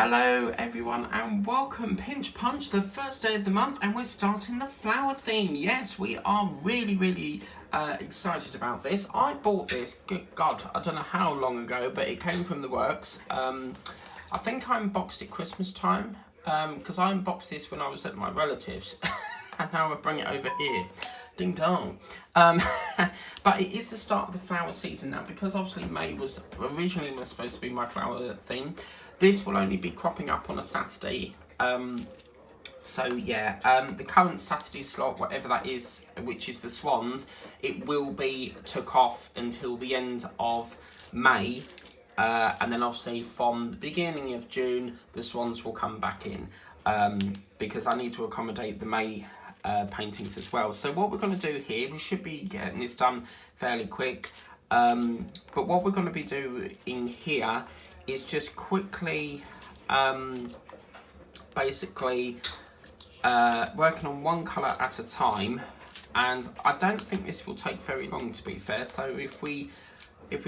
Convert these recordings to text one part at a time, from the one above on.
Hello everyone and welcome Pinch Punch, the first day of the month, and we're starting the flower theme. Yes, we are really excited about this. I bought this, good God, I don't know how long ago, but it came from the works. I think I unboxed it Christmas time, because I unboxed this when I was at my relatives, and now I bring it over here. Ding dong. But it is the start of the flower season now, because obviously May was originally supposed to be my flower theme. This will only be cropping up on a Saturday. So yeah, the current Saturday slot, whatever that is, which is the Swans, it will be took off until the end of May. And then obviously from the beginning of June, the Swans will come back in, because I need to accommodate the May paintings as well. So what we're going to do here, we should be getting this done fairly quick. But what we're going to be doing here is just quickly, basically working on one colour at a time, and I don't think this will take very long, to be fair. So if we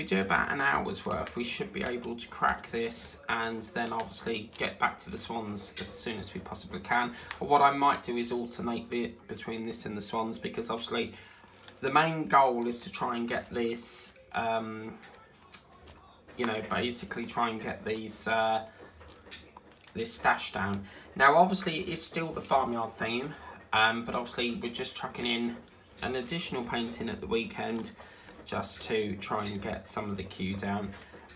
do about an hour's worth, we should be able to crack this and then obviously get back to the Swans as soon as we possibly can. Or what I might do is alternate between this and the Swans, because obviously the main goal is to try and get this, you know, basically try and get these this stash down. Now obviously it's still the farmyard theme, but obviously we're just chucking in an additional painting at the weekend just to try and get some of the queue down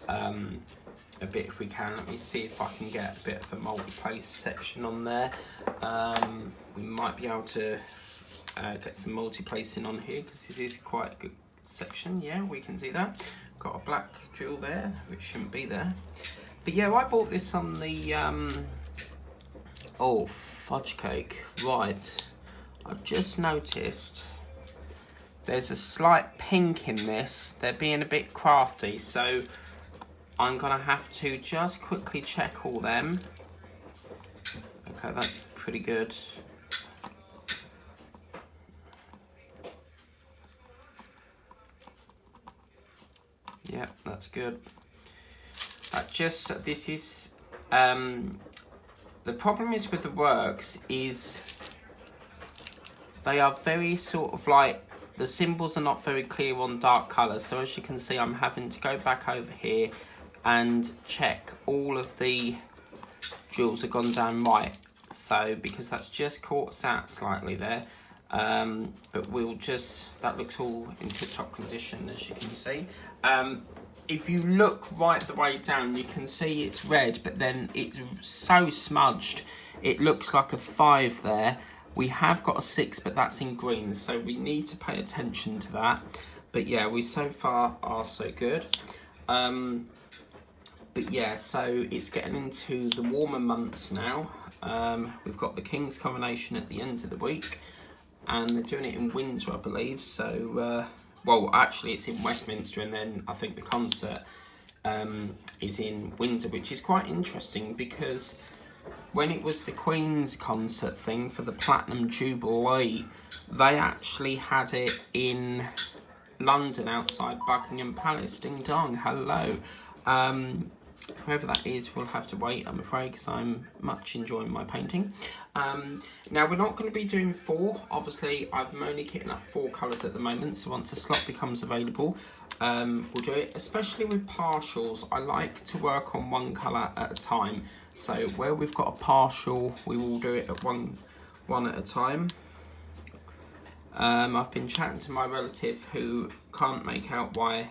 a bit if we can. Let me see if I can get a bit of a multi-place section on there. We might be able to get some multi-placing on here, because it is quite a good section. Yeah, we can do that. Got a black drill there, which shouldn't be there. But yeah, I bought this on the, oh, fudge cake. Right, I've just noticed there's a slight pink in this. They're being a bit crafty, so I'm gonna have to just quickly check all them. Okay, that's pretty good. Yeah, that's good. This is, the problem is with the works is they are very sort of like, the symbols are not very clear on dark colours. So as you can see, I'm having to go back over here and check all of the drills have gone down right. So, because that's just caught us out slightly there. But we'll just, that looks all in tip-top condition, as you can see. If you look right the way down, you can see it's red, but then it's so smudged, it looks like a 5 there. We have got a 6, but that's in green, so we need to pay attention to that. But yeah, we so far are so good. But yeah, so it's getting into the warmer months now. We've got the King's Coronation at the end of the week, and they're doing it in Windsor, I believe. So, well, actually it's in Westminster, and then I think the concert is in Windsor, which is quite interesting, because when it was the Queen's concert thing for the Platinum Jubilee, they actually had it in London outside Buckingham Palace. Ding dong, hello. Whoever that is, we'll have to wait, I'm afraid, because I'm much enjoying my painting. Now, we're not going to be doing 4. Obviously, I'm only kitting up 4 colours at the moment, so once a slot becomes available, we'll do it. Especially with partials, I like to work on one colour at a time. So where we've got a partial, we will do it at one at a time. I've been chatting to my relative who can't make out why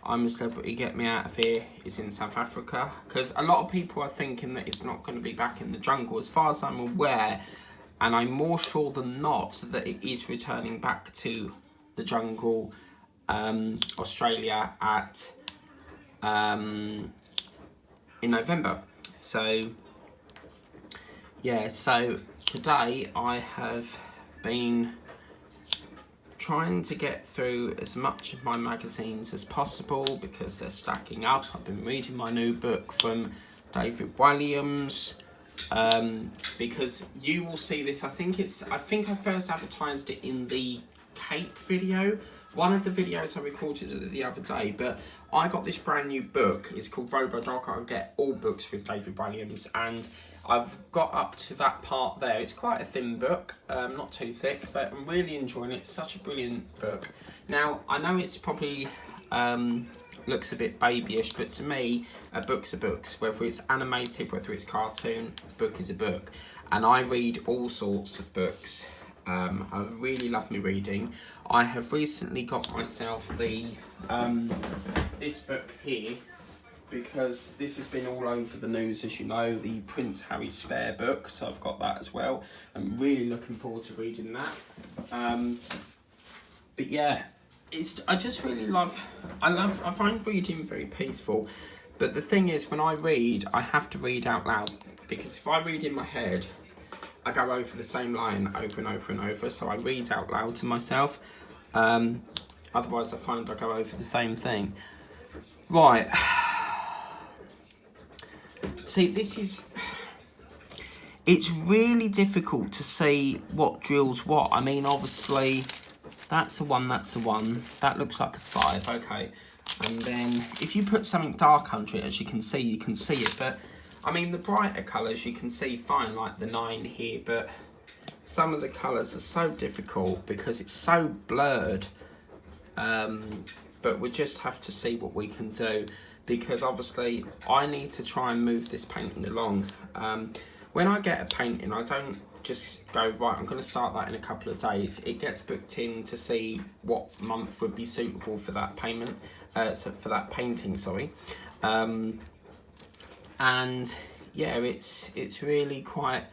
I'm a Celebrity Get Me Out of Here is in South Africa, because a lot of people are thinking that it's not going to be back in the jungle. As far as I'm aware, and I'm more sure than not that it is returning back to the jungle, Australia, at in November. So yeah, so today I have been trying to get through as much of my magazines as possible, because they're stacking up. I've been reading my new book from David Walliams, because you will see this. I think I first advertised it in the Cape video, one of the videos I recorded the other day, but I got this brand new book. It's called Robodog. I get all books with David Walliams, and I've got up to that part there. It's quite a thin book, not too thick, but I'm really enjoying it. It's such a brilliant book. Now, I know it's probably looks a bit babyish, but to me, a book's a book. Whether it's animated, whether it's cartoon, a book is a book. And I read all sorts of books. I really love me reading. I have recently got myself the this book here, because this has been all over the news, as you know, the Prince Harry Spare book, so I've got that as well. I'm really looking forward to reading that. But yeah, I just really love, I find reading very peaceful, but the thing is, when I read, I have to read out loud, because if I read in my head, I go over the same line over and over and over, so I read out loud to myself. Otherwise I find I go over the same thing. Right. See, it's really difficult to see what drills what. I mean, obviously, that's a 1, that's a 1. That looks like a 5, okay. And then, if you put something dark under it, as you can see it. But, I mean, the brighter colours you can see fine, like the 9 here. But some of the colours are so difficult because it's so blurred. But we just have to see what we can do, because obviously I need to try and move this painting along. When I get a painting, I don't just go, right, I'm going to start that in a couple of days. It gets booked in to see what month would be suitable for that payment, for that painting, sorry. And yeah, it's really quite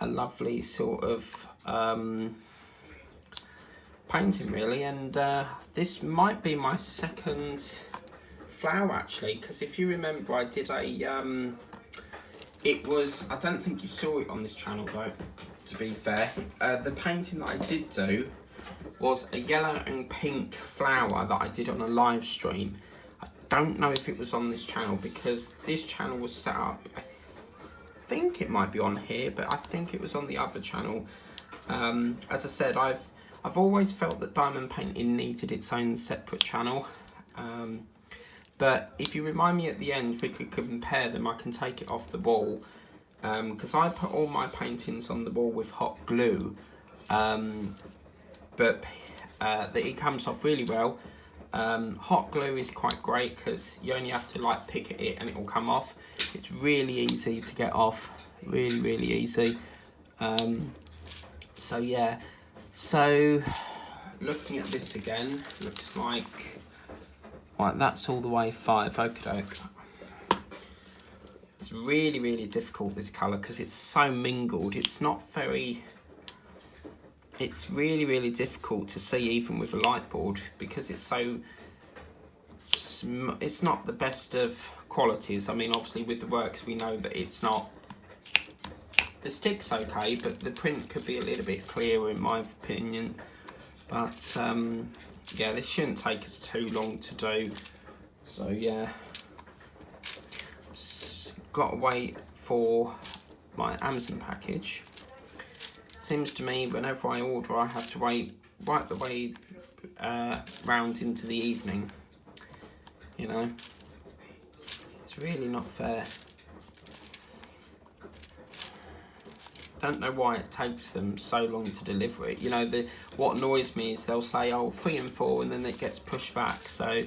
a lovely sort of painting, really. And this might be my second flower, actually, because if you remember, I did a it was, I don't think you saw it on this channel though, to be fair. The painting that I did do was a yellow and pink flower that I did on a live stream. I don't know if it was on this channel, because this channel was set up, I think it might be on here, but I think it was on the other channel. As I said, I've always felt that diamond painting needed its own separate channel. But if you remind me at the end, we could compare them. I can take it off the wall, because I put all my paintings on the wall with hot glue, but it comes off really well. Hot glue is quite great because you only have to like pick at it and it will come off. It's really easy to get off, really easy. So yeah, so looking at this again, looks like, right, that's all the way 5, okay. It's really difficult, this colour, because it's so mingled. It's not very, it's really difficult to see even with a light board, because it's so, it's not the best of qualities. I mean, obviously with the works we know that it's not, the stick's okay, but the print could be a little bit clearer in my opinion. But yeah, this shouldn't take us too long to do. So yeah, got to wait for my Amazon package. Seems to me whenever I order, I have to wait right the way round into the evening. You know, it's really not fair. Don't know why it takes them so long to deliver it. You know, what annoys me is they'll say, oh, 3 and 4, and then it gets pushed back. So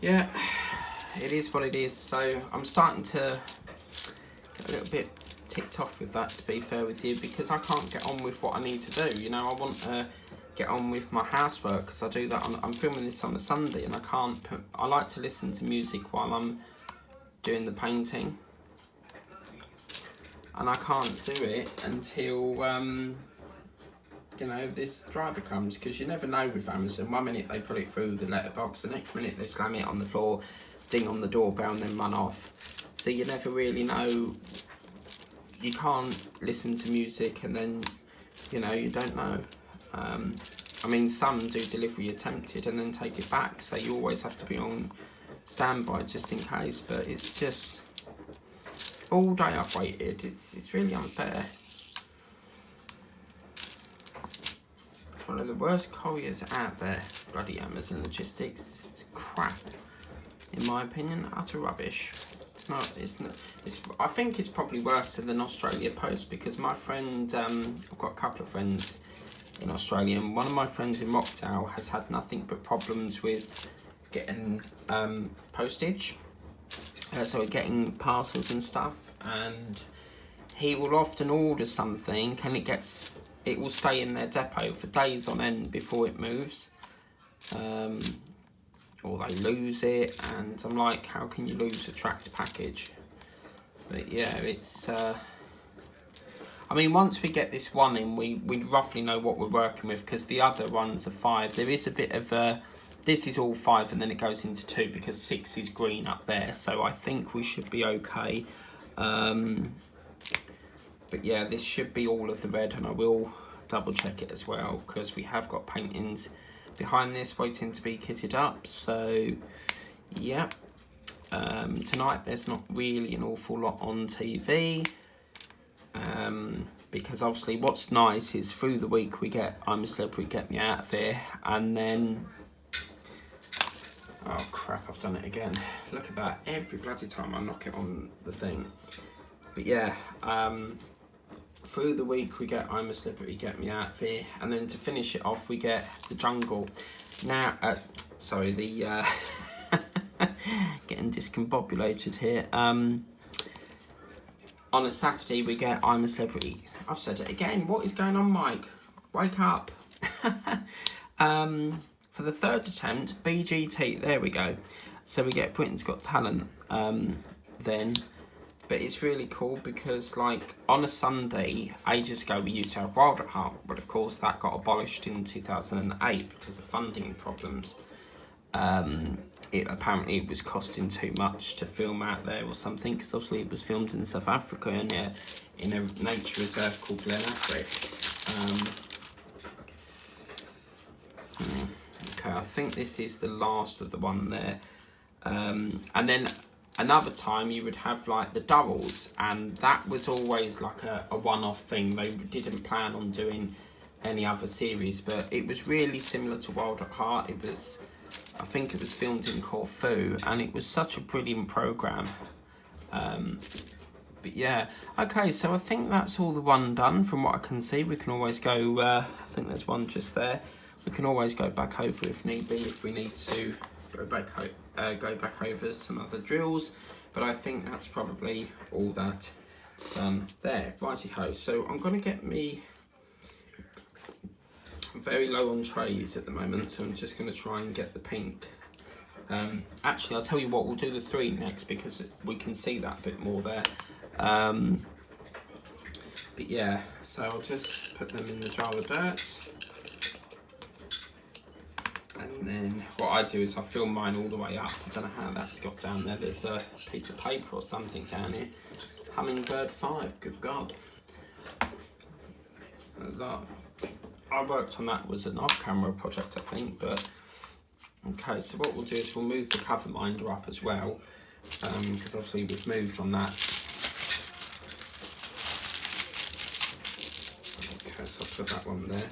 yeah, it is what it is. So I'm starting to get a little bit ticked off with that, to be fair with you, because I can't get on with what I need to do. You know, I want to get on with my housework, because I do that I'm filming this on a Sunday, and I like to listen to music while I'm doing the painting. And I can't do it until, you know, this driver comes, because you never know with Amazon. 1 minute they put it through the letterbox, the next minute they slam it on the floor, ding on the doorbell, and then run off. So you never really know. You can't listen to music and then, you know, you don't know. I mean, some do delivery attempted and then take it back, so you always have to be on standby just in case. But it's just, all day I've waited. It's really unfair. one of the worst couriers out there. Bloody Amazon Logistics. It's crap. In my opinion, utter rubbish. It's not. I think it's probably worse than Australia Post, because my friend, I've got a couple of friends in Australia, and one of my friends in Rockdale has had nothing but problems with getting postage. So getting parcels and stuff, and he will often order something and it will stay in their depot for days on end before it moves. Or they lose it, and I'm like, how can you lose a tracked package? But yeah, it's I mean, once we get this one in, we roughly know what we're working with, because the other ones are 5. There is a bit of this is all 5, and then it goes into 2 because 6 is green up there, so I think we should be okay. But yeah, this should be all of the red, and I will double check it as well, because we have got paintings behind this waiting to be kitted up. So yeah, tonight there's not really an awful lot on TV, because obviously what's nice is through the week we get I'm a Celebrity, Get Me Out of Here, and then oh crap, I've done it again. Look at that, every bloody time I knock it on the thing. But yeah, through the week we get I'm a Celebrity, Get Me Out of Here, and then to finish it off we get The Jungle. Now, sorry, the getting discombobulated here. On a Saturday we get I'm a Celebrity. I've said it again. What is going on, Mike? Wake up. For the third attempt, BGT. There we go. So we get Britain's Got Talent then. But it's really cool because, like, on a Sunday, ages ago, we used to have Wild at Heart. But, of course, that got abolished in 2008 because of funding problems. Apparently it was costing too much to film out there or something, because obviously it was filmed in South Africa in a nature reserve called Glen Affric. Okay, I think this is the last of the one there. And then another time you would have like the Durrells, and that was always like a one-off thing. They didn't plan on doing any other series, but it was really similar to Wild at Heart. I think it was filmed in Corfu, and it was such a brilliant programme. But yeah, okay, so I think that's all the one done from what I can see. We can always go, I think there's one just there. We can always go back over if need be, if we need to go back over some other drills. But I think that's probably all that done there. Righty-ho, so I'm going to get me very low on trays at the moment, so I'm just going to try and get the pink. Actually, I'll tell you what, we'll do the 3 next, because we can see that a bit more there. But yeah, so I'll just put them in the jar of dirt. And then what I do is I fill mine all the way up. I don't know how that's got down there. There's a piece of paper or something down here. Hummingbird 5, good God. I worked on that, was an off-camera project, I think, but okay, so what we'll do is we'll move the cover minder up as well, because obviously we've moved on that. Okay, so I'll put that one there.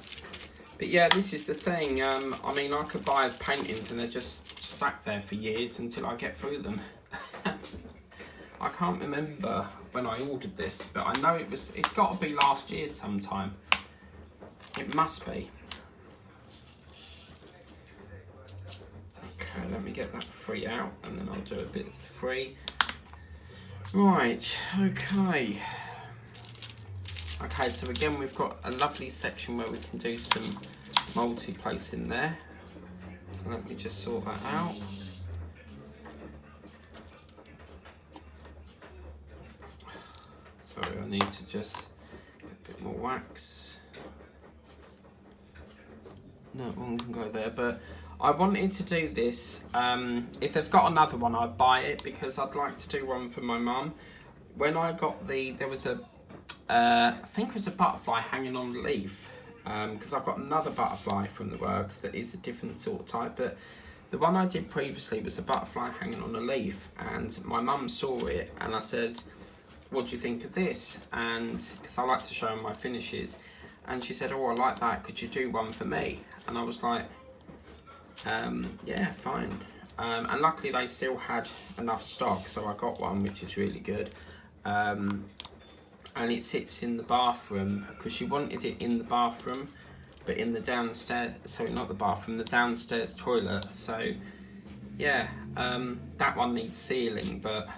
But yeah, this is the thing, I mean, I could buy paintings and they're just stacked there for years until I get through them. I can't remember when I ordered this, but I know it's got to be last year sometime. It must be. Okay, let me get that 3 out, and then I'll do a bit of 3. Right, okay. Okay, so again, we've got a lovely section where we can do some multi-place in there. So let me just sort that out. Sorry, I need to just get a bit more wax. No, one can go there, but I wanted to do this. If they've got another one, I'd buy it, because I'd like to do one for my mum. When I got there was I think it was a butterfly hanging on a leaf, because I've got another butterfly from the works that is a different sort of type, but the one I did previously was a butterfly hanging on a leaf, and my mum saw it, and I said, what do you think of this? And because I like to show her my finishes, And she said, oh, I like that, could you do one for me? And I was like, yeah, fine. And luckily they still had enough stock, so I got one, which is really good. And it sits in the bathroom, because she wanted it in the bathroom, but in the downstairs, sorry, not the bathroom, the downstairs toilet. So yeah, that one needs sealing, but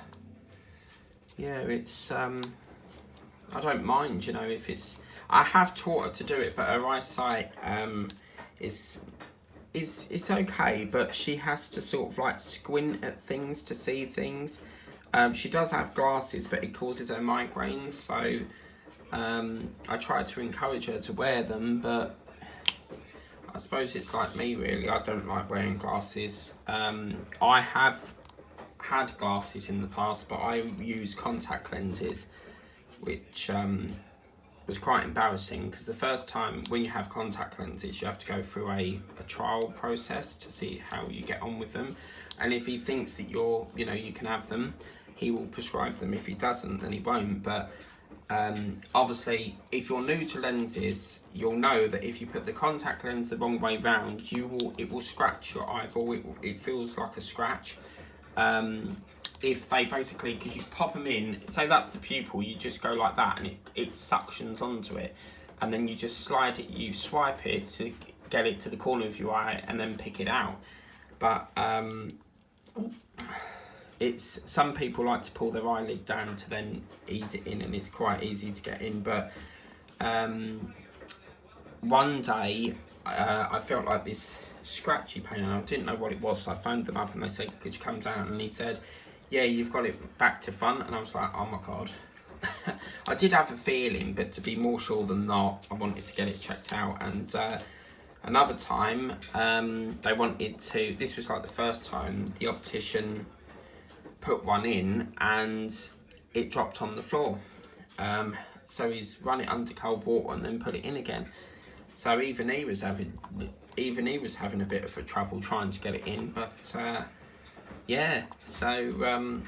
yeah, it's I don't mind, you know, if it's, I have taught her to do it, but her eyesight is okay, but she has to sort of like squint at things to see things. She does have glasses, but it causes her migraines, so I try to encourage her to wear them, but I suppose it's like me really, I don't like wearing glasses. I have had glasses in the past, but I use contact lenses, which was quite embarrassing, because the first time when you have contact lenses, you have to go through a trial process to see how you get on with them. And if he thinks that you can have them, he will prescribe them. If he doesn't, then he won't. But obviously, if you're new to lenses, you'll know that if you put the contact lens the wrong way round, it will scratch your eyeball. It feels like a scratch. If they basically, because you pop them in, say that's the pupil, you just go like that and it suctions onto it, and then you just slide it, you swipe it to get it to the corner of your eye and then pick it out. But it's, some people like to pull their eyelid down to then ease it in, and it's quite easy to get in. But one day I felt like this scratchy pain and I didn't know what it was, so I phoned them up and they said, could you come down? And he said, yeah, you've got it back to front. And I was like, oh my god. I did have a feeling, but to be more sure than not, I wanted to get it checked out. And another time they wanted to, this was like the first time, the optician put one in and it dropped on the floor. So he's run it under cold water and then put it in again. So even he was having a bit of a trouble trying to get it in. But yeah, so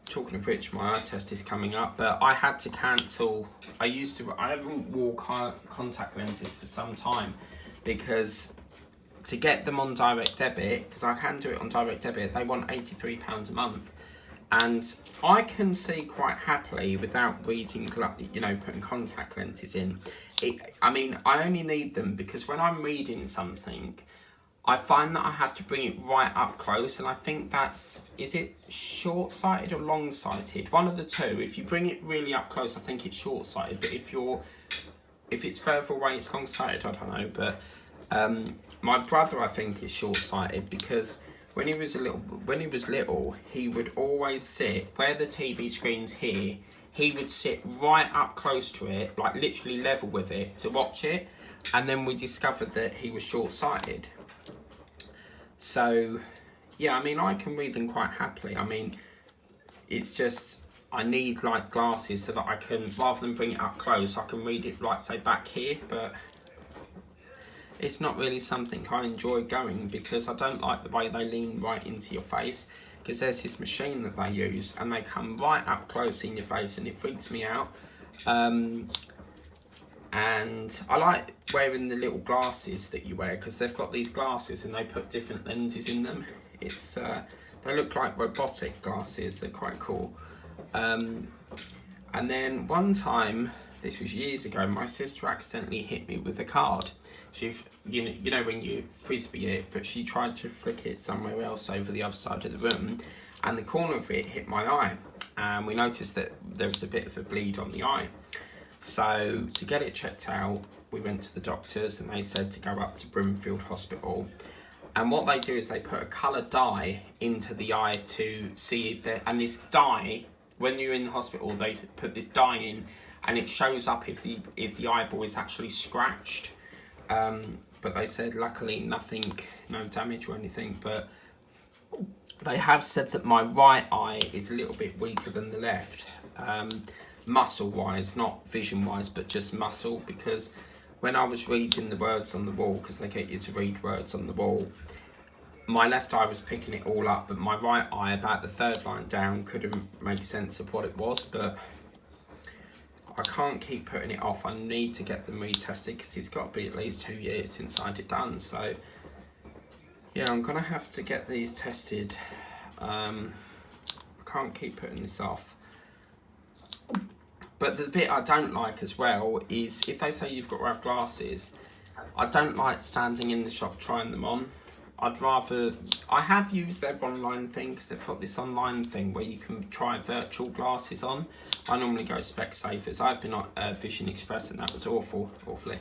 talking of which, my eye test is coming up, but I had to cancel. I haven't worn contact lenses for some time, because to get them on direct debit, because I can do it on direct debit, they want £83 a month. And I can see quite happily without reading, putting contact lenses in. I only need them because when I'm reading something, I find that I have to bring it right up close, and I think is it short-sighted or long-sighted? One of the two. If you bring it really up close, I think it's short-sighted, but if it's further away, it's long-sighted, I don't know. But my brother, I think, is short-sighted because when he was little, he would always sit where the TV screen's here. He would sit right up close to it, like literally level with it, to watch it. And then we discovered that he was short-sighted. So, yeah, I can read them quite happily. It's just, I need like glasses so that I can, rather than bring it up close, I can read it like, say, back here. But it's not really something I enjoy going, because I don't like the way they lean right into your face. Because there's this machine that they use and they come right up close in your face and it freaks me out. And I like wearing the little glasses that you wear, because they've got these glasses and they put different lenses in them. They look like robotic glasses, they're quite cool. And then one time, this was years ago, my sister accidentally hit me with a card. You know when you frisbee it, but she tried to flick it somewhere else over the other side of the room, and the corner of it hit my eye, and we noticed that there was a bit of a bleed on the eye. So to get it checked out, we went to the doctors and they said to go up to Brimfield Hospital, and what they do is they put a coloured dye into the eye to see if and this dye, when you're in the hospital, they put this dye in and it shows up if the eyeball is actually scratched. But they said luckily nothing, no damage or anything, but they have said that my right eye is a little bit weaker than the left, muscle wise, not vision wise, but just muscle, because when I was reading the words on the wall, because they get you to read words on the wall, my left eye was picking it all up, but my right eye, about the third line down, couldn't make sense of what it was. But I can't keep putting it off. I need to get them retested because it's got to be at least 2 years since I had it done. So yeah, I'm gonna have to get these tested. I can't keep putting this off. But the bit I don't like as well is if they say you've got to have glasses, I don't like standing in the shop trying them on. I'd rather, I have used their online thing because they've got this online thing where you can try virtual glasses on. I normally go Specsavers. I've been at Vision Express and that was awfully.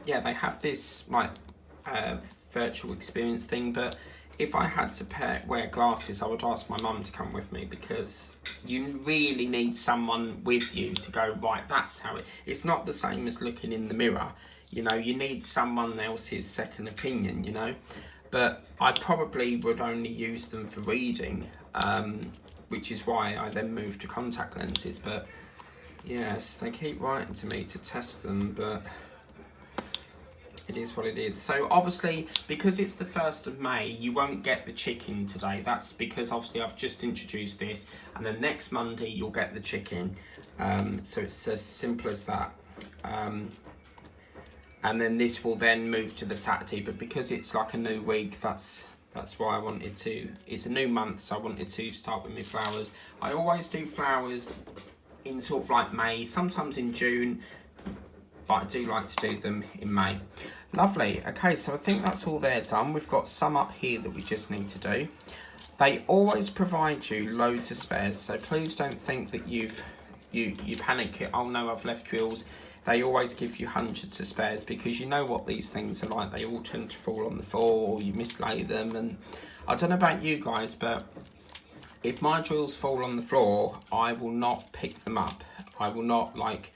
Yeah, they have this like virtual experience thing, but if I had to wear glasses, I would ask my mum to come with me because you really need someone with you to go, right, that's how it's not the same as looking in the mirror. You know, you need someone else's second opinion, you know. But I probably would only use them for reading, which is why I then moved to contact lenses. But yes, they keep writing to me to test them, but it is what it is. So obviously, because it's the 1st of May, you won't get the chicken today. That's because obviously I've just introduced this, and then next Monday you'll get the chicken. So it's as simple as that. And then this will then move to the Saturday, but because it's like a new week, that's why I wanted to. It's a new month, so I wanted to start with my flowers. I always do flowers in sort of like May, sometimes in June, but I do like to do them in May. Lovely. Okay, so I think that's all there done. We've got some up here that we just need to do. They always provide you loads of spares, so please don't think that you panic. Oh no, I've left drills. They always give you hundreds of spares because you know what these things are like. They all tend to fall on the floor or you mislay them. And I don't know about you guys, but if my drills fall on the floor, I will not pick them up. I will not like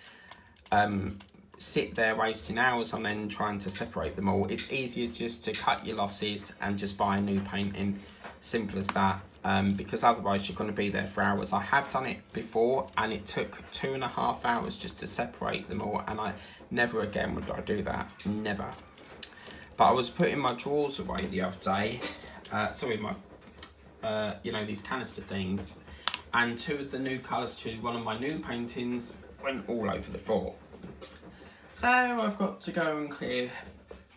sit there wasting hours on end trying to separate them all. It's easier just to cut your losses and just buy a new painting. Simple as that. Because otherwise you're going to be there for hours. I have done it before and it took 2.5 hours just to separate them all, and I never again would I do that, never. But I was putting my drawers away the other day, you know, these canister things, and 2 of the new colours to one of my new paintings went all over the floor. So I've got to go and clear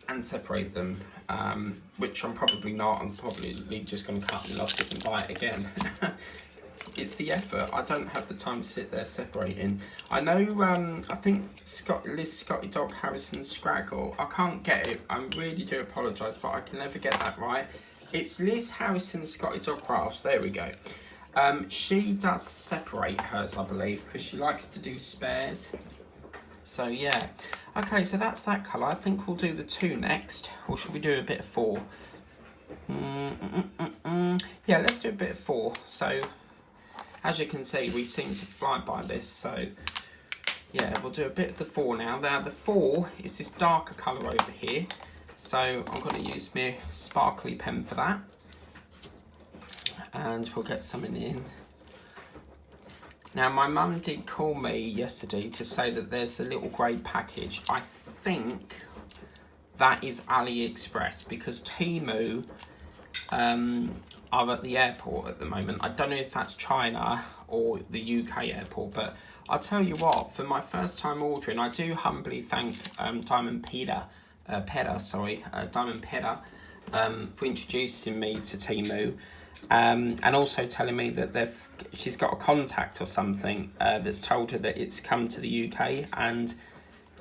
and separate them, which I'm probably not. I'm probably just going to cut my losses and buy it again. It's the effort. I don't have the time to sit there separating. I know, I think Liz Scotty Dog Harrison Scraggle, I can't get it. I really do apologise, but I can never get that right. It's Liz Harrison Scotty Dog Crafts. There we go. She does separate hers, I believe, because she likes to do spares. So yeah, okay, so that's that colour. I think we'll do the 2 next, or should we do a bit of 4? Yeah, let's do a bit of 4. So as you can see, we seem to fly by this, so yeah, we'll do a bit of the 4 now. Now the 4 is this darker colour over here, so I'm going to use my sparkly pen for that, and we'll get something in. Now, my mum did call me yesterday to say that there's a little grey package. I think that is AliExpress because Temu are at the airport at the moment. I don't know if that's China or the UK airport, but I'll tell you what, for my first time ordering, I do humbly thank Diamond Peda, for introducing me to Temu. And also telling me that she's got a contact or something that's told her that it's come to the UK, and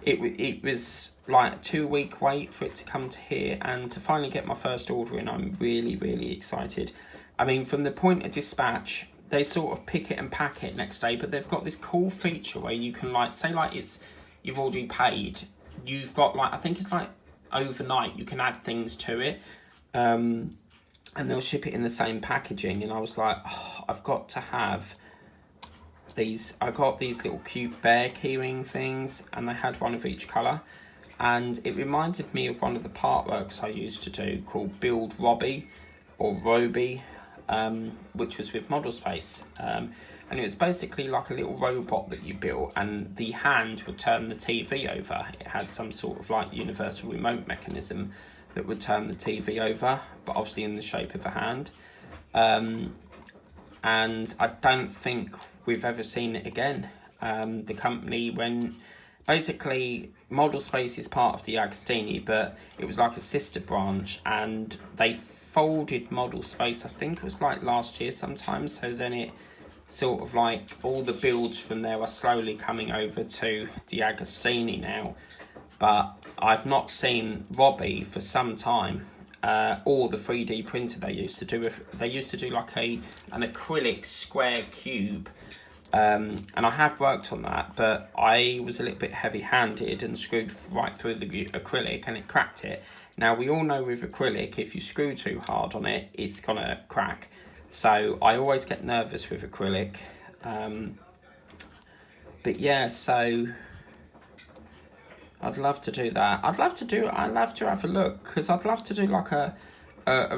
it was like a 2-week wait for it to come to here, and to finally get my first order in, I'm really excited. I mean, from the point of dispatch, they sort of pick it and pack it next day, but they've got this cool feature where you can like say like you've already paid, you've got like, I think it's like overnight you can add things to it, and they'll ship it in the same packaging. And I was like, oh, I've got to have these. I got these little cute bear keyring things, and they had one of each colour, and it reminded me of one of the part works I used to do called Build Robbie or Roby, which was with Model Space, and it was basically like a little robot that you built, and the hand would turn the TV over. It had some sort of like universal remote mechanism that would turn the TV over, but obviously in the shape of a hand. and I don't think we've ever seen it again. The company, when basically Model Space is part of the Agostini, but it was like a sister branch, and they folded Model Space, I think it was like last year sometime, so then it sort of like all the builds from there are slowly coming over to the Agostini now. But I've not seen Robbie for some time, or the 3D printer they used to do. They used to do like an acrylic square cube, and I have worked on that, but I was a little bit heavy-handed and screwed right through the acrylic and it cracked it. Now we all know with acrylic, if you screw too hard on it, it's gonna crack. So I always get nervous with acrylic. But yeah, so I'd love to do that. I'd love to have a look, because I'd love to do like a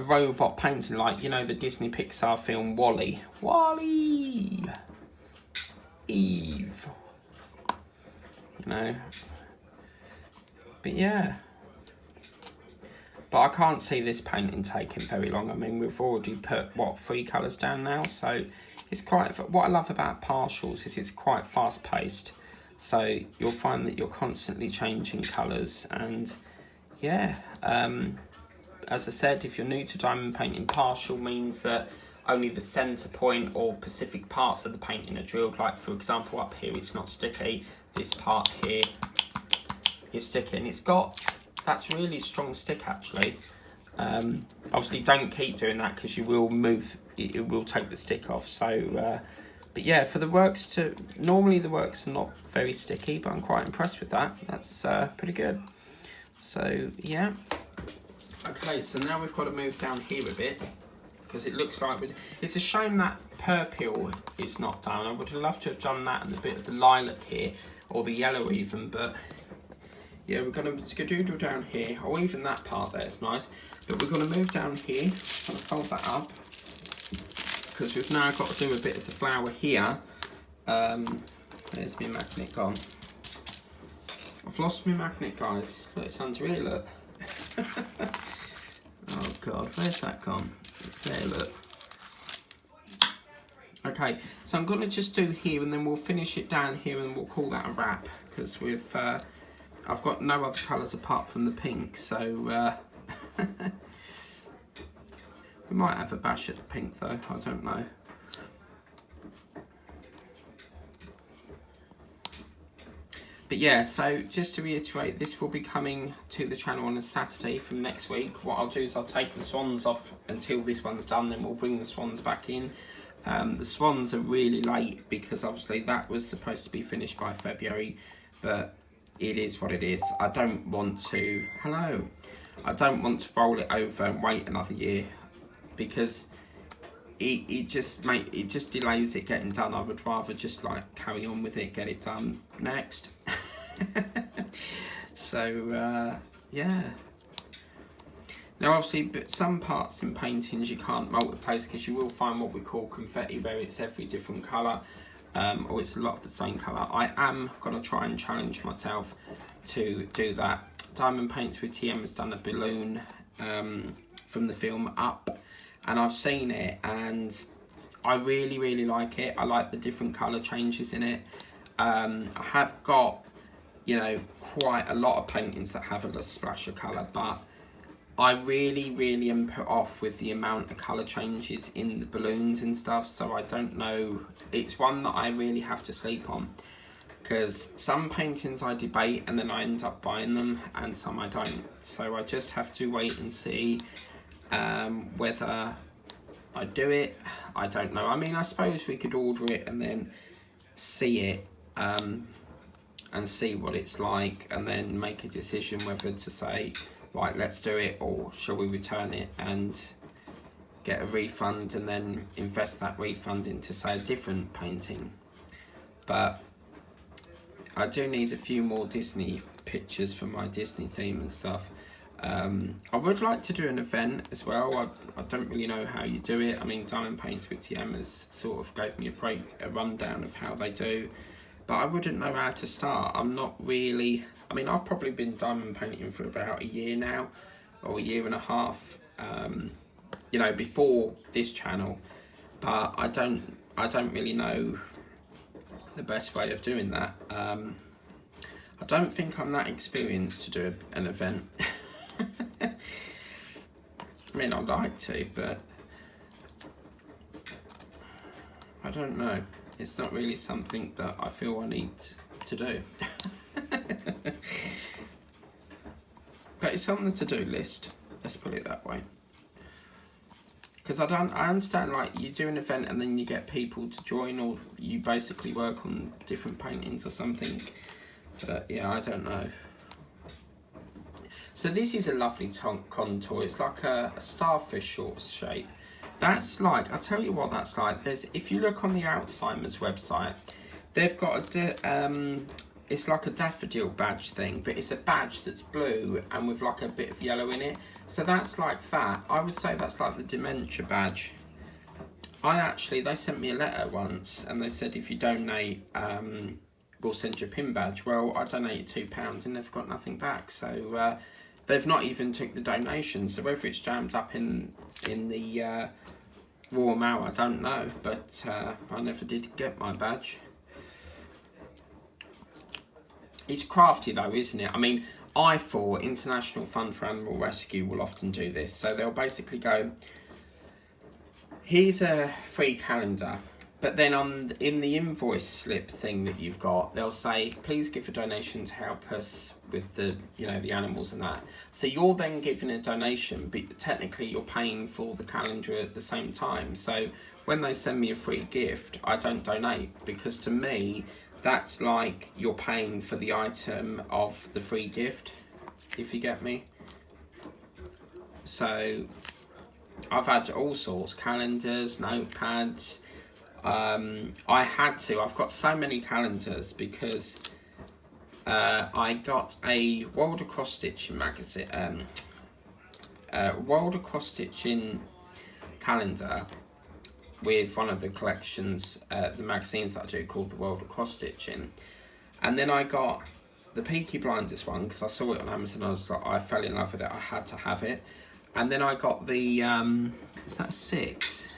robot painting, like, you know, the Disney Pixar film WALL-E. WALL-E! Eve. You know? But yeah. But I can't see this painting taking very long. I mean, we've already put, what, 3 colours down now? So it's quite, what I love about partials is it's quite fast paced. So you'll find that you're constantly changing colours, and yeah, as I said, if you're new to diamond painting, partial means that only the centre point or specific parts of the painting are drilled. Like for example, up here it's not sticky, this part here is sticky, and it's got, that's really strong stick actually. Obviously don't keep doing that because you will move, it will take the stick off. So but yeah, for the works to, normally the works are not very sticky, but I'm quite impressed with that. That's pretty good. So yeah. Okay, so now we've got to move down here a bit, because it looks like it's a shame that purple is not done. I would have loved to have done that and a bit of the lilac here, or the yellow even, but yeah, we're going to skadoodle down here, or even that part there is nice, but we're going to move down here, and fold that up, because we've now got to do a bit of the flower here. There's my magnet gone. I've lost my magnet, guys. Look, it's under here, look. Oh god, where's that gone? It's there, look. Okay, so I'm going to just do here, and then we'll finish it down here, and we'll call that a wrap, because we've I've got no other colours apart from the pink, so we might have a bash at the pink though, I don't know. But yeah, so just to reiterate, this will be coming to the channel on a Saturday from next week. What I'll do is I'll take the swans off until this one's done, then we'll bring the swans back in. The swans are really late because obviously that was supposed to be finished by February, but it is what it is. I don't want to, I don't want to roll it over and wait another year, because it just delays it getting done. I would rather just like carry on with it, get it done next. So yeah. Now obviously, but some parts in paintings you can't multi-place, because you will find what we call confetti, where it's every different colour, or it's a lot of the same colour. I am going to try and challenge myself to do that. Diamond Paints with TM has done a balloon from the film Up, and I've seen it and I really like it. I like the different colour changes in it. I have got, you know, quite a lot of paintings that have a splash of colour, but I really am put off with the amount of colour changes in the balloons and stuff, so I don't know. It's one that I really have to sleep on, because some paintings I debate and then I end up buying them, and some I don't. So I just have to wait and see whether I do it. I don't know. I mean, I suppose we could order it and then see it and see what it's like, and then make a decision whether to say, right, let's do it, or shall we return it and get a refund and then invest that refund into, say, a different painting. But I do need a few more Disney pictures for my Disney theme and stuff. I would like to do an event as well. I don't really know how you do it. I mean, Diamond Paints with TM has sort of gave me a rundown of how they do, but I wouldn't know how to start. I'm not really, I mean, I've probably been diamond painting for about a year now, or a year and a half, you know, before this channel. but I don't really know the best way of doing that. I don't think I'm that experienced to do an event. I mean, I'd like to, but I don't know. It's not really something that I feel I need to do. But it's on the to-do list, let's put it that way. Because I understand, like, you do an event and then you get people to join, or you basically work on different paintings or something. But yeah, I don't know. So this is a lovely contour. It's like a starfish sort of shape. That's like, I'll tell you what that's like. If you look on the Alzheimer's website, they've got it's like a daffodil badge thing, but it's a badge that's blue and with like a bit of yellow in it. So that's like that. I would say that's like the dementia badge. They sent me a letter once and they said if you donate, we'll send you a pin badge. Well, I donated £2 and they've got nothing back. So they've not even took the donation. So whether it's jammed up in the Royal Mail, I don't know. But I never did get my badge. It's crafty though, isn't it? I mean, IFAW, International Fund for Animal Rescue, will often do this. So they'll basically go, here's a free calendar, but then in the invoice slip thing that you've got, they'll say, please give a donation to help us with the animals and that. So you're then giving a donation, but technically you're paying for the calendar at the same time. So when they send me a free gift, I don't donate, because to me, that's like you're paying for the item of the free gift, if you get me. So I've had all sorts, calendars, notepads. I've got so many calendars because I got a World of Cross Stitching magazine, World of Cross Stitching calendar with one of the collections, the magazines that I do, called the World of Cross Stitching. And then I got the Peaky Blinders one because I saw it on Amazon. I fell in love with it. I had to have it. And then I got the is that 6?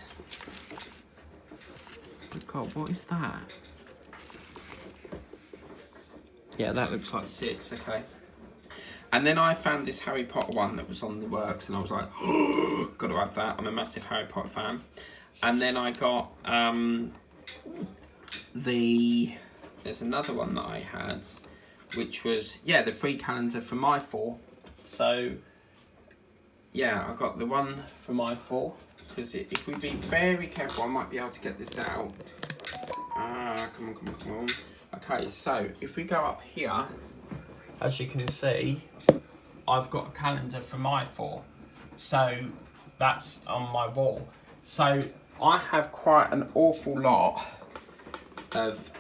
Good God, what is that? Yeah, that looks like 6. Okay. And then I found this Harry Potter one that was on the works, and I was like, oh, got to have that. I'm a massive Harry Potter fan. And then I got there's another one that I had, which was, the free calendar from IFAW. So, yeah, I got the one from IFAW, because if we be very careful, I might be able to get this out. Come on. Okay, so if we go up here, as you can see, I've got a calendar from IFAW. So that's on my wall. So I have quite an awful lot of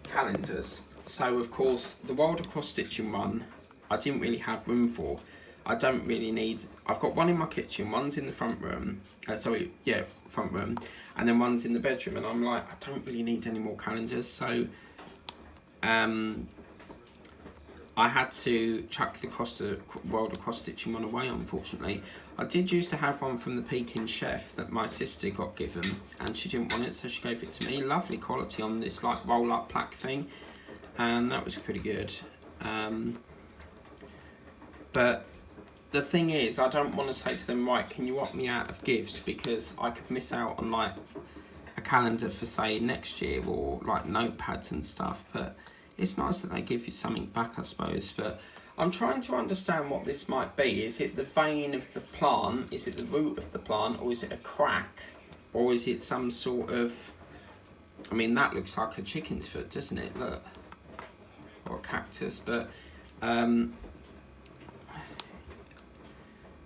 calendars. So of course the World of Cross Stitching one I didn't really have room for. I don't really need, I've got one in my kitchen, one's in the front room, front room, and then one's in the bedroom, and I'm like, I don't really need any more calendars. So I had to chuck the World of Cross Stitching one away, unfortunately. I did used to have one from the Peking Chef that my sister got given, and she didn't want it, so she gave it to me. Lovely quality on this like roll-up plaque thing, and that was pretty good. But the thing is, I don't want to say to them, right, can you opt me out of gifts, because I could miss out on like a calendar for say next year, or like notepads and stuff. But it's nice that they give you something back, I suppose. But I'm trying to understand what this might be. Is it the vein of the plant? Is it the root of the plant? Or is it a crack? Or is it some sort of... I mean, that looks like a chicken's foot, doesn't it? Look. Or a cactus. But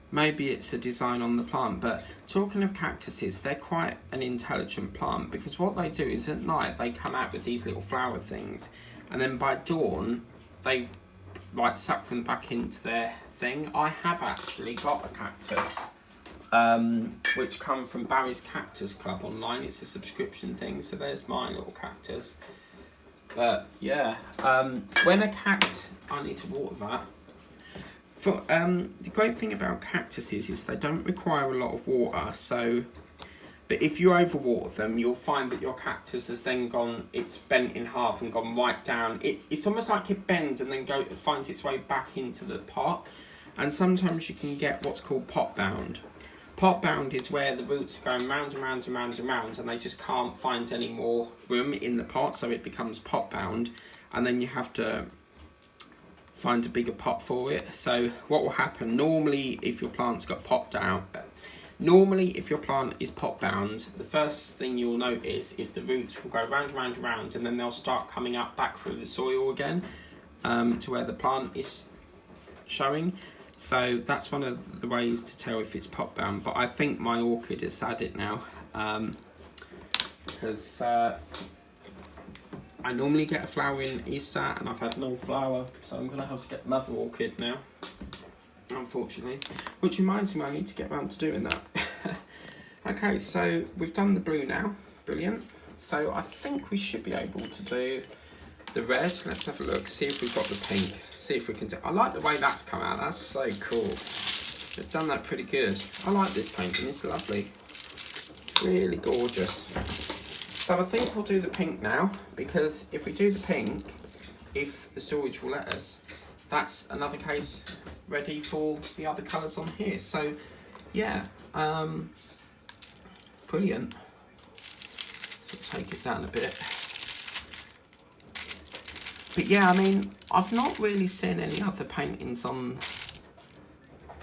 maybe it's a design on the plant. But talking of cactuses, they're quite an intelligent plant, because what they do is at night they come out with these little flower things, and then by dawn they like suck them back into their thing. I have actually got a cactus which come from Barry's Cactus Club online. It's a subscription thing, so there's my little cactus. But yeah, when a I need to water that. For the great thing about cactuses is they don't require a lot of water. So But if you overwater them, you'll find that your cactus has then gone, it's bent in half and gone right down. It's almost like it bends and then finds its way back into the pot. And sometimes you can get what's called pot bound. Pot bound is where the roots are going round and round and round and round, and they just can't find any more room in the pot, so it becomes pot bound. And then you have to find a bigger pot for it. So what will happen, normally if your plant's got pot down, normally if your plant is pot bound, the first thing you'll notice is the roots will go round, round, round, and then they'll start coming up back through the soil again, to where the plant is showing. So that's one of the ways to tell if it's pot bound. But I think my orchid has had it now, because I normally get a flower in Easter and I've had no flower, so I'm going to have to get another orchid now, unfortunately. Which reminds me, I need to get around to doing that. Okay, so we've done the blue now, brilliant. So I think we should be able to do the red. Let's have a look, see if we've got the pink, see if we can do. I like the way that's come out, that's so cool. They've done that pretty good. I like this painting, it's lovely, really gorgeous. So I think we'll do the pink now, because if we do the pink, if the storage will let us, that's another case ready for the other colours on here. So yeah, brilliant. Let's take it down a bit. But yeah, I mean, I've not really seen any other paintings on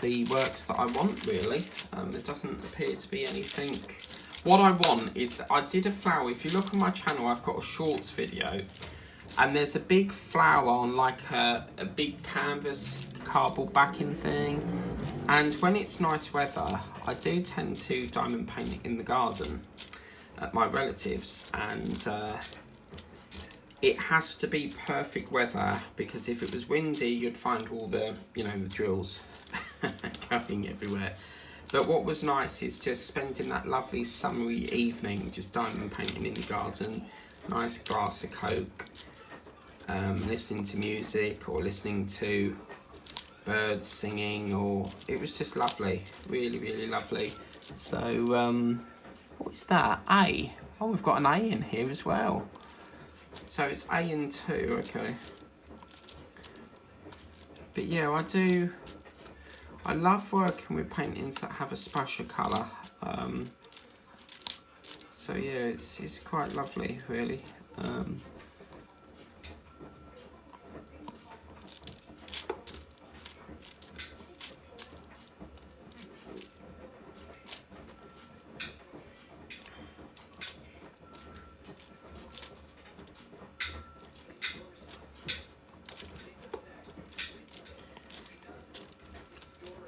the works that I want, really. There doesn't appear to be anything. What I want is that I did a flower. If you look on my channel, I've got a shorts video, and there's a big flower on like a big canvas cardboard backing thing. And when it's nice weather, I do tend to diamond paint it in the garden at my relatives, and it has to be perfect weather, because if it was windy, you'd find all the, you know, the drills going everywhere. But what was nice is just spending that lovely summery evening just diamond painting in the garden, nice glass of Coke, listening to music or listening to birds singing, or it was just lovely, really, really lovely. So what is that? A? Oh, we've got an A in here as well. So it's A and 2, okay. But yeah, I love working with paintings that have a splash of colour. So yeah, it's quite lovely, really.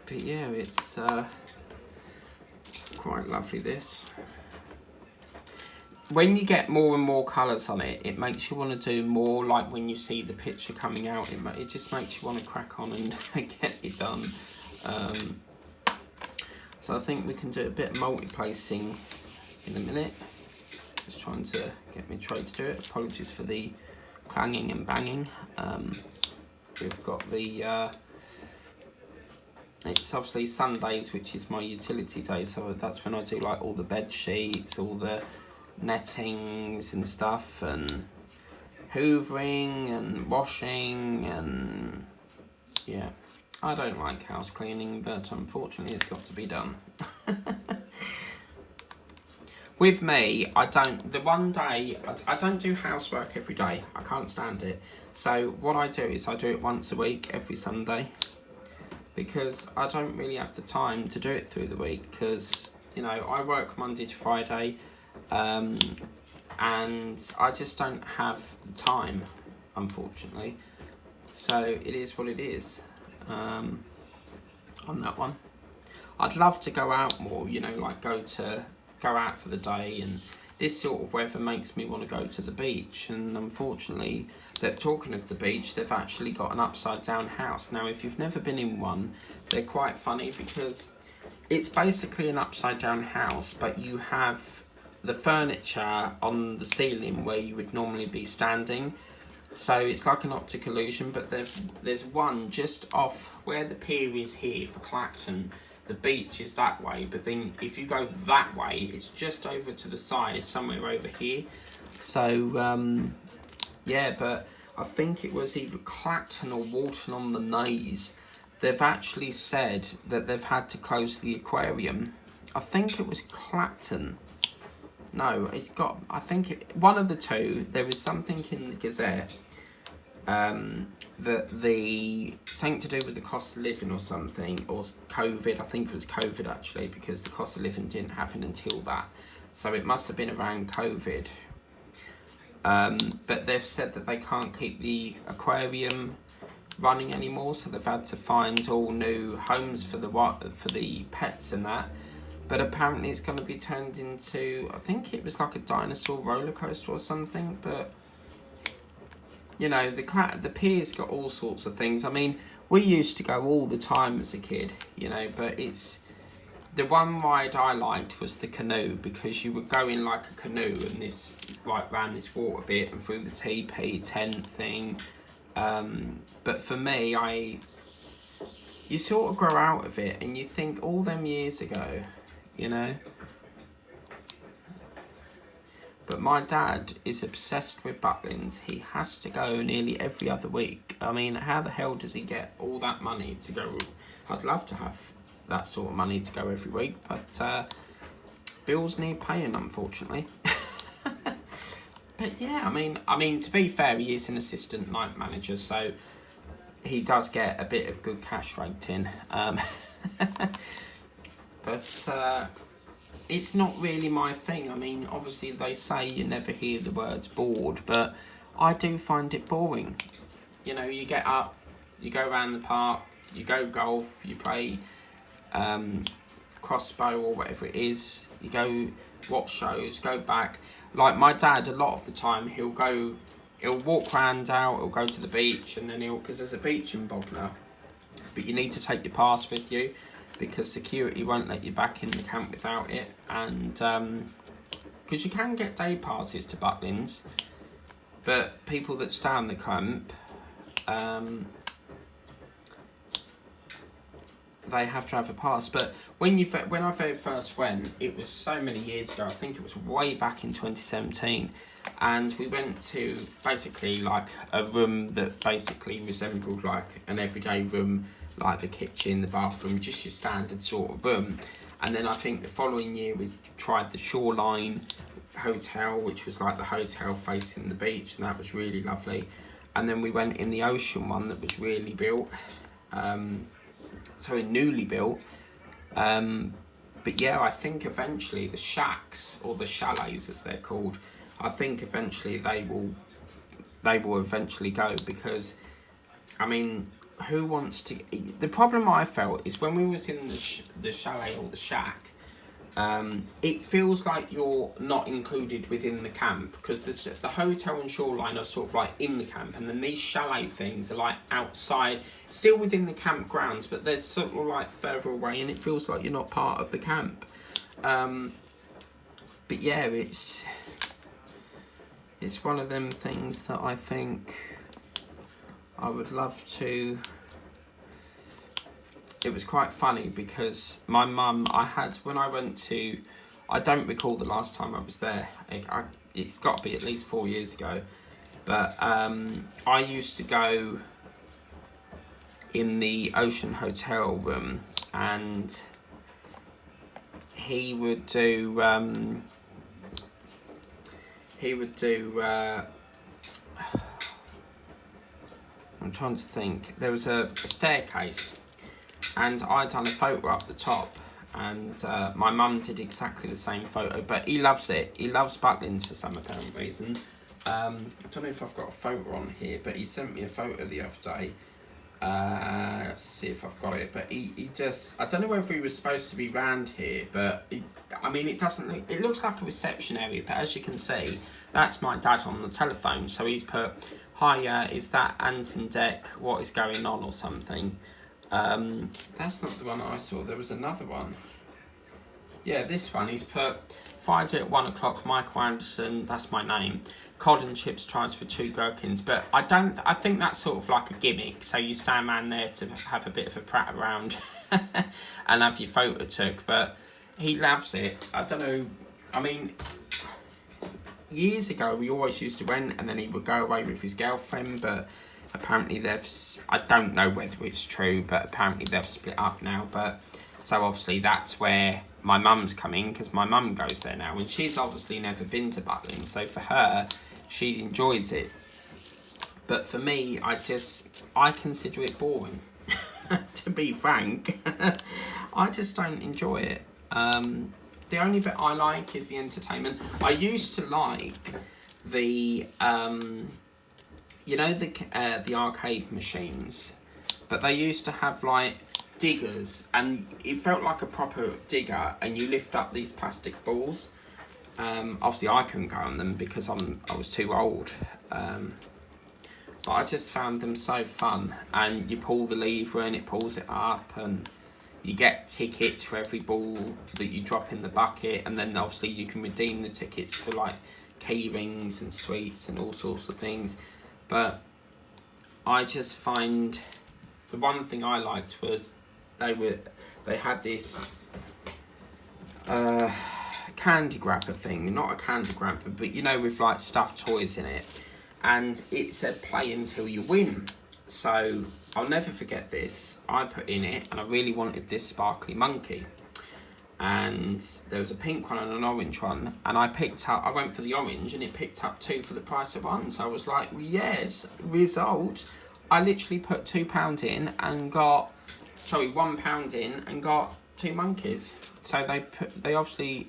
But yeah, it's quite lovely, this. When you get more and more colours on it, it makes you want to do more. Like when you see the picture coming out, it just makes you want to crack on and get it done. So I think we can do a bit of multi-placing in a minute. Just trying to get my tray to do it. Apologies for the clanging and banging. We've got the... it's obviously Sundays, which is my utility day, so that's when I do like all the bed sheets, all the nettings and stuff, and hoovering and washing, and yeah, I don't like house cleaning, but unfortunately it's got to be done. With me, I don't do housework every day. I can't stand it. So what I do is I do it once a week, every Sunday, because I don't really have the time to do it through the week, because, you know, I work Monday to Friday, and I just don't have the time, unfortunately. So it is what it is on that one. I'd love to go out more, you know, like go out for the day, and this sort of weather makes me want to go to the beach, and unfortunately, they're talking of the beach, they've actually got an upside down house. Now, if you've never been in one, they're quite funny, because it's basically an upside down house, but you have the furniture on the ceiling where you would normally be standing. So it's like an optic illusion, but there's one just off where the pier is here for Clacton. the beach is that way, but then if you go that way, it's just over to the side, somewhere over here. So, yeah, but I think it was either Clacton or Walton-on-the-Naze. They've actually said that they've had to close the aquarium. I think it was Clacton. No, it's got, I think one of the two. There was something in the Gazette that something to do with the cost of living or something, or COVID. I think it was COVID actually, because the cost of living didn't happen until that. So it must have been around COVID. But they've said that they can't keep the aquarium running anymore, so they've had to find all new homes for the pets and that. But apparently it's going to be turned into, I think it was like a dinosaur roller coaster or something. But you know, the pier's got all sorts of things. I mean, we used to go all the time as a kid, you know, but it's the one ride I liked was the canoe, because you would go in like a canoe and this like round this water bit and through the TP tent thing. But for me, you sort of grow out of it and you think all them years ago, you know. But my dad is obsessed with Butlins. He has to go nearly every other week. I mean, how the hell does he get all that money to go? I'd love to have that sort of money to go every week, but bills need paying, unfortunately. But yeah, I mean, to be fair, he is an assistant night manager, so he does get a bit of good cash rating. But it's not really my thing. I mean, obviously they say you never hear the words bored, but I do find it boring. You know, you get up, you go around the park, you go golf, you play crossbow or whatever it is, you go watch shows, go back. Like my dad, a lot of the time he'll walk around out, he'll go to the beach, and then because there's a beach in Bognor, but you need to take your pass with you, because security won't let you back in the camp without it. And because you can get day passes to Butlins, but people that stay on the camp, they have to have a pass. But when I very first went, it was so many years ago, I think it was way back in 2017, and we went to basically like a room that basically resembled like an everyday room, like the kitchen, the bathroom, just your standard sort of room. And then I think the following year we tried the Shoreline Hotel, which was like the hotel facing the beach, and that was really lovely. And then we went in the Ocean one that was really built, newly built. But yeah, I think eventually the shacks, or the chalets as they're called, I think eventually they will eventually go, because I mean, who wants to? The problem I felt is when we was in the chalet or the shack, it feels like you're not included within the camp, because the hotel and Shoreline are sort of like in the camp, and then these chalet things are like outside, still within the campgrounds, but they're sort of like further away, and it feels like you're not part of the camp. But yeah, it's one of them things that I think I would love to. It was quite funny because my mum, when I went to, I don't recall the last time I was there. It's got to be at least 4 years ago. But I used to go in the Ocean Hotel room, and he would do. I'm trying to think. There was a staircase, and I'd done a photo up the top, and my mum did exactly the same photo, but he loves it. He loves Butlins for some apparent reason. I don't know if I've got a photo on here, but he sent me a photo the other day. Let's see if I've got it. But he just, I don't know whether he was supposed to be round here, but it looks like a reception area, but as you can see, that's my dad on the telephone. So he's put, "Hi, is that Anton Deck? What is going on?" or something. That's not the one I saw. There was another one. Yeah, this one. He's put, Friday at 1 o'clock, Michael Anderson, that's my name. Cod and chips tries for 2 gherkins, but I think that's sort of like a gimmick. So you stand around there to have a bit of a prat around and have your photo took, but he loves it. I don't know, I mean, years ago we always used to rent and then he would go away with his girlfriend, but apparently I don't know whether it's true, but apparently they've split up now. But so obviously that's where my mum's coming, because my mum goes there now and she's obviously never been to Butlins, so for her she enjoys it. But for me, I consider it boring. To be frank. I just don't enjoy it. The only bit I like is the entertainment. I used to like the you know, the arcade machines, but they used to have like diggers, and it felt like a proper digger, and you lift up these plastic balls. Obviously I couldn't go on them because I was too old, but I just found them so fun. And you pull the lever and it pulls it up, and you get tickets for every ball that you drop in the bucket, and then obviously you can redeem the tickets for like key rings and sweets and all sorts of things. But I just find the one thing I liked was they had this candy grabber thing, not a candy grabber, but you know, with like stuffed toys in it, and it said play until you win. So I'll never forget this. I put in it, and I really wanted this sparkly monkey, and there was a pink one and an orange one, and I went for the orange, and it picked up 2 for the price of 1. So I was like, yes. Result, I literally put £2 in and got, sorry, £1 in and got 2 monkeys. So they obviously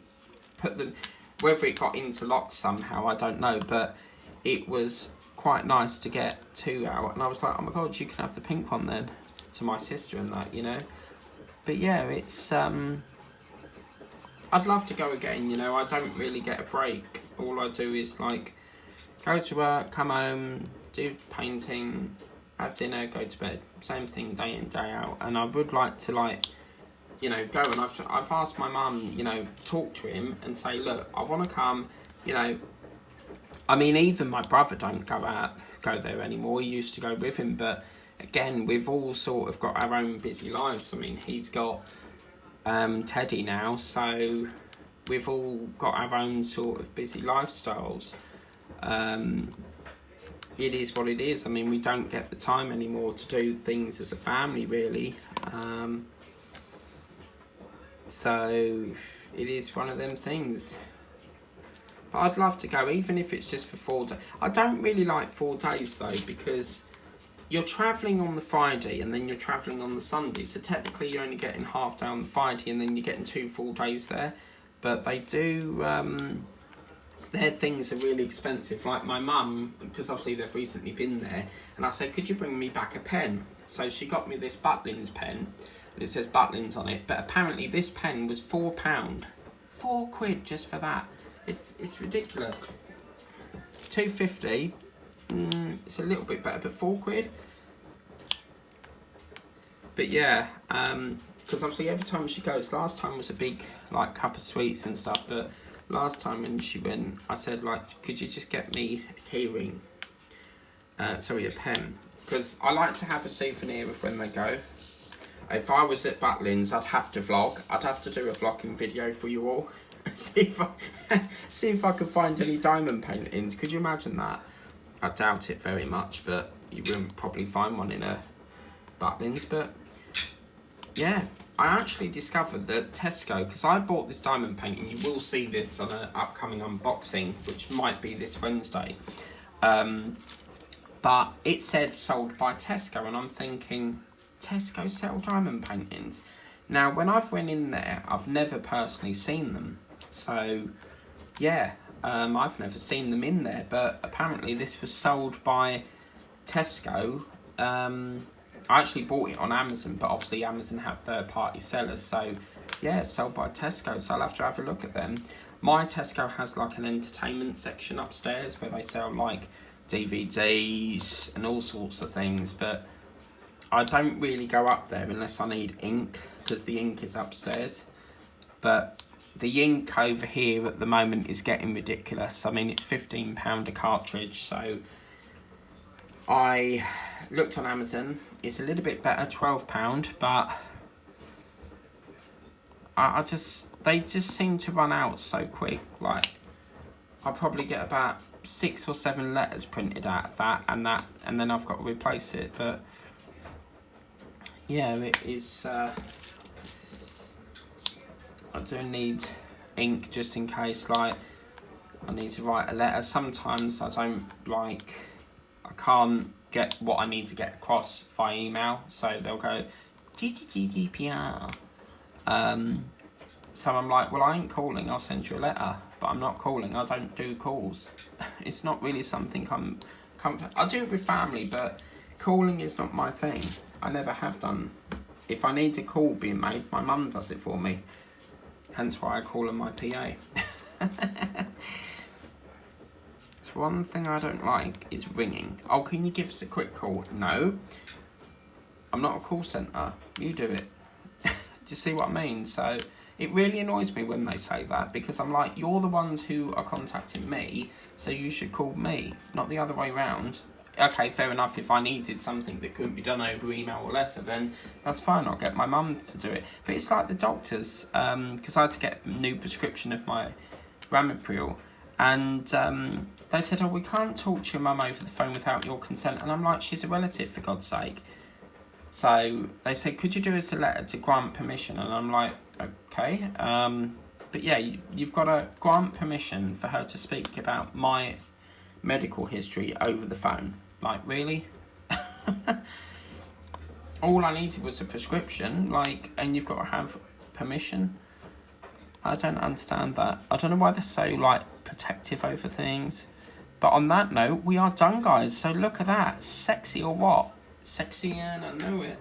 put them, whether it got interlocked somehow, I don't know, but it was quite nice to get 2 out. And I was like, oh my god, you can have the pink one then, to my sister and that, you know. But yeah, it's I'd love to go again, you know. I don't really get a break. All I do is like go to work, come home, do painting, have dinner, go to bed. Same thing day in, day out. And I would like to, like, you know, go, and I've asked my mum, you know, talk to him and say, look, I want to come, you know. I mean, even my brother don't go there anymore. He used to go with him, but again, we've all sort of got our own busy lives. I mean, he's got Teddy now, so we've all got our own sort of busy lifestyles. It is what it is. I mean, we don't get the time anymore to do things as a family, really. So it is one of them things. But I'd love to go, even if it's just for 4 days. I don't really like 4 days though, because you're travelling on the Friday and then you're travelling on the Sunday. So technically you're only getting half day on the Friday and then you're getting 2 full days there. But they do, their things are really expensive. Like my mum, because obviously they've recently been there, and I said, could you bring me back a pen? So she got me this Butlins pen, and it says Butlins on it, but apparently this pen was £4. £4 just for that. It's ridiculous. £2.50, it's a little bit better, but £4. But yeah, because obviously every time she goes, last time was a big like cup of sweets and stuff, but last time when she went, I said, like, could you just get me a key ring? Sorry, a pen, because I like to have a souvenir of when they go. If I was at Butlins, I'd have to vlog. I'd have to do a vlogging video for you all. see if I could find any diamond paintings. Could you imagine that? I doubt it very much, but you wouldn't probably find one in a Butlins. But yeah, I actually discovered that Tesco, because I bought this diamond painting, you will see this on an upcoming unboxing, which might be this Wednesday. But it said sold by Tesco, and I'm thinking, Tesco sell diamond paintings? Now, when I've went in there, I've never personally seen them. So, yeah, I've never seen them in there, but apparently this was sold by Tesco. I actually bought it on Amazon, but obviously Amazon have third-party sellers, so yeah, it's sold by Tesco, so I'll have to have a look at them. My Tesco has like an entertainment section upstairs where they sell like DVDs and all sorts of things, but I don't really go up there unless I need ink, because the ink is upstairs. But the ink over here at the moment is getting ridiculous. I mean, it's £15 a cartridge, so I looked on Amazon. It's a little bit better, £12, but they just seem to run out so quick. Like, I'll probably get about 6 or 7 letters printed out of that, and then I've got to replace it. But yeah, it is. I do need ink just in case, like, I need to write a letter. Sometimes I can't get what I need to get across via email, so they'll go GDPR. So I'm like, well, I ain't calling, I'll send you a letter, but I'm not calling, I don't do calls. It's not really something I do it with family, but calling is not my thing. I never have done. If I need a call being made, my mum does it for me. Hence why I call her my PA. It's one thing I don't like is ringing. Oh, can you give us a quick call? No. I'm not a call centre. You do it. Do you see what I mean? So it really annoys me when they say that, because I'm like, you're the ones who are contacting me, so you should call me, not the other way around. Okay, fair enough, if I needed something that couldn't be done over email or letter, then that's fine, I'll get my mum to do it. But it's like the doctors, because I had to get a new prescription of my Ramipril, and they said, oh, we can't talk to your mum over the phone without your consent. And I'm like, she's a relative, for God's sake. So they said, could you do us a letter to grant permission? And I'm like, okay. But yeah, you've got to grant permission for her to speak about my medical history over the phone. Like, really? All I needed was a prescription, like, and you've got to have permission. I don't understand that. I don't know why they're so, like, protective over things. But on that note, we are done, guys. So look at that. Sexy or what? Sexy, and I know it.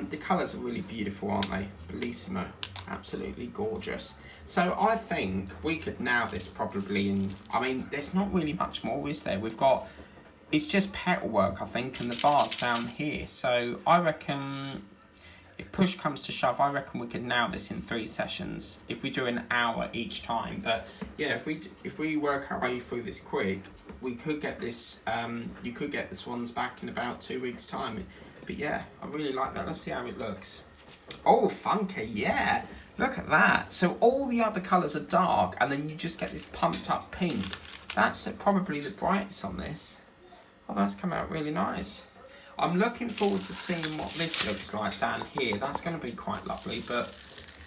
The colours are really beautiful, aren't they? Bellissimo. Absolutely gorgeous. So I think we could nail this probably in... I mean, there's not really much more, is there? We've got... It's just petal work, I think, and the bar's down here. So I reckon... If push comes to shove, I reckon we could nail this in 3 sessions if we do an hour each time. But yeah, if we work our way through this quick, we could get this. You could get the swans back in about 2 weeks' time. But yeah, I really like that. Let's see how it looks. Oh, funky, yeah. Look at that. So all the other colours are dark, and then you just get this pumped up pink. That's probably the brightest on this. Oh, that's come out really nice. I'm looking forward to seeing what this looks like down here. That's going to be quite lovely, but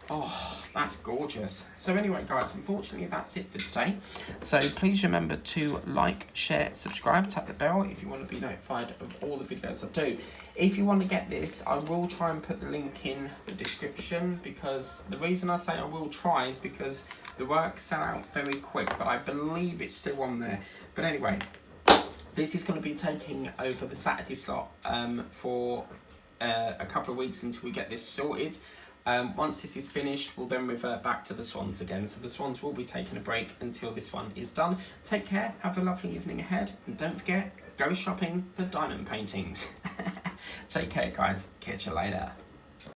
oh, that's gorgeous. So anyway, guys, unfortunately, that's it for today. So please remember to like, share, subscribe, tap the bell if you want to be notified of all the videos I do. If you want to get this, I will try and put the link in the description, because the reason I say I will try is because the work sell out very quick, but I believe it's still on there. But anyway, this is going to be taking over the Saturday slot for a couple of weeks until we get this sorted. Once this is finished, we'll then revert back to the swans again. So the swans will be taking a break until this one is done. Take care, have a lovely evening ahead, and don't forget, go shopping for diamond paintings. Take care, guys. Catch you later.